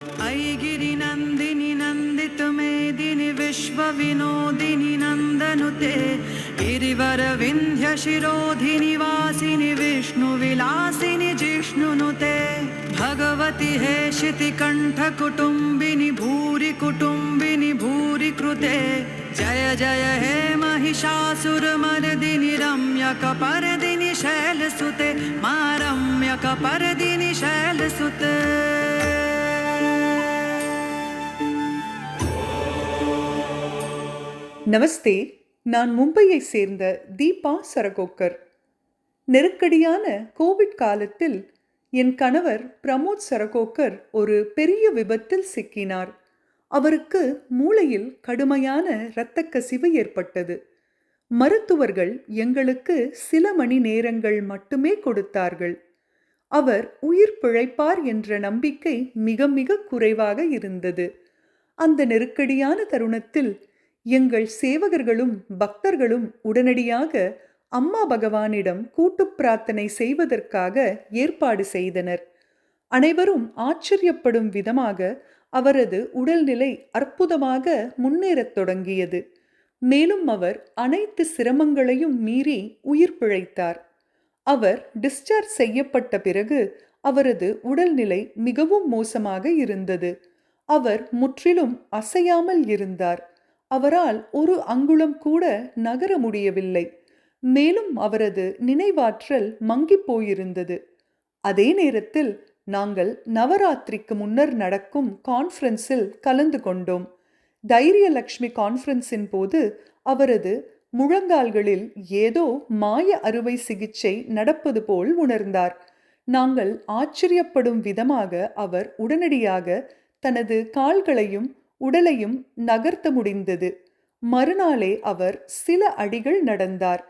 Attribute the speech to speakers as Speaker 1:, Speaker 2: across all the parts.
Speaker 1: ऐगिरिनन्दिनि नन्दितमेदिनि विश्वविनोदिनि नन्दनुते गिरिवरविन्ध्यशिरोधिनि वासिनि विष्णुविलासिनि जिष्णुनुते भगवति हेशितिकण्ठकुटुम्बिनि भूरि कुटुम्बिनि भूरि कृते जय जय हे महिषासुरमर्दिनि रम्यकपर्दिनि शैलसुते मा रम्यकपर्दिनि शैलसुते।
Speaker 2: நமஸ்தே. நான் மும்பையை சேர்ந்த தீபா சரகோக்கர். நெருக்கடியான கோவிட் காலத்தில் என் கணவர் பிரமோத் சரகோக்கர் ஒரு பெரிய விபத்தில் சிக்கினார். அவருக்கு மூளையில் கடுமையான இரத்த கசிவு ஏற்பட்டது. மருத்துவர்கள் எங்களுக்கு சில மணி நேரங்கள் மட்டுமே கொடுத்தார்கள். அவர் உயிர் பிழைப்பார் என்ற நம்பிக்கை மிக மிக குறைவாக இருந்தது. அந்த நெருக்கடியான தருணத்தில் எங்கள் சேவகர்களும் பக்தர்களும் உடனடியாக அம்மா பகவானிடம் கூட்டு பிரார்த்தனை செய்வதற்காக ஏற்பாடு செய்தனர். அனைவரும் ஆச்சரியப்படும் விதமாக அவரது உடல்நிலை அற்புதமாக முன்னேறத் தொடங்கியது. மேலும் அவர் அனைத்து சிரமங்களையும் மீறி உயிர் பிழைத்தார். அவர் டிஸ்சார்ஜ் செய்யப்பட்ட பிறகு அவரது உடல்நிலை மிகவும் மோசமாக இருந்தது. அவர் முற்றிலும் அசையாமல் இருந்தார். அவரால் ஒரு அங்குலம் கூட நகர முடியவில்லை. மேலும் அவரது நினைவாற்றல் மங்கிப் போயிருந்தது. அதே நேரத்தில் நாங்கள் நவராத்திரிக்கு முன்னர் நடக்கும் கான்ஃபரன்ஸில் கலந்து கொண்டோம். தைரியலக்ஷ்மி கான்ஃபரன்ஸின் போது அவரது முழங்கால்களில் ஏதோ மாய அறுவை சிகிச்சை நடப்பது போல் உணர்ந்தார். நாங்கள் ஆச்சரியப்படும் விதமாக அவர் உடனடியாக தனது கால்களையும் உடலையும் நகர்த்த முடிந்தது. மறுநாளே அவர் சில அடிகள் நடந்தார்.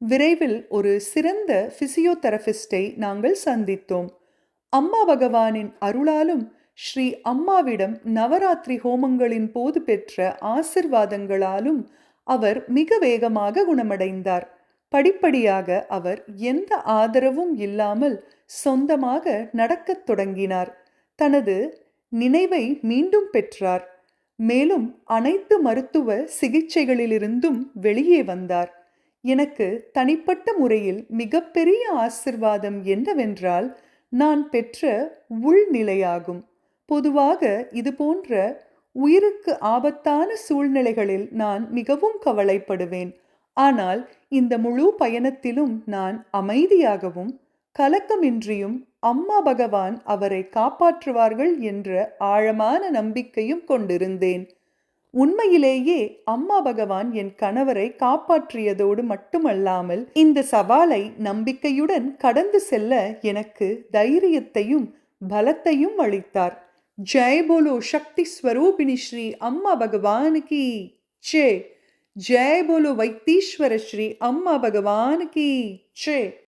Speaker 2: விரைவில் ஒரு சிறந்த பிசியோதெரபிஸ்டை நாங்கள் சந்தித்தோம். அம்மா பகவானின் அருளாலும் ஸ்ரீ அம்மாவிடம் நவராத்திரி ஹோமங்களின் போது பெற்ற ஆசிர்வாதங்களாலும் அவர் மிக வேகமாக குணமடைந்தார். படிப்படியாக அவர் எந்த ஆதரவும் இல்லாமல் சொந்தமாக நடக்கத் தொடங்கினார். தனது நினைவை மீண்டும் பெற்றார். மேலும் அனைத்து மருத்துவ சிகிச்சைகளிலிருந்தும் வெளியே வந்தார். எனக்கு தனிப்பட்ட முறையில் மிகப்பெரிய ஆசிர்வாதம் என்னவென்றால் நான் பெற்ற உள்நிலையாகும். பொதுவாக இது போன்ற உயிருக்கு ஆபத்தான சூழ்நிலைகளில் நான் மிகவும் கவலைப்படுவேன். ஆனால் இந்த முழு பயணத்திலும் நான் அமைதியாகவும் கலக்கமின்றியும் அம்மா பகவான் அவரை காப்பாற்றுவார்கள் என்ற ஆழமான நம்பிக்கையும் கொண்டிருந்தேன். உண்மையிலேயே அம்மா பகவான் என் கணவரை காப்பாற்றியதோடு மட்டுமல்லாமல் இந்த சவாலை நம்பிக்கையுடன் கடந்து செல்ல எனக்கு தைரியத்தையும் பலத்தையும் அளித்தார். ஜெய் போலோ சக்தி ஸ்வரூபிணி ஸ்ரீ அம்மா பகவான் கி ஜெய். ஜெய் போலோ வைத்தீஸ்வர ஸ்ரீ அம்மா பகவான் கி ஜெய்.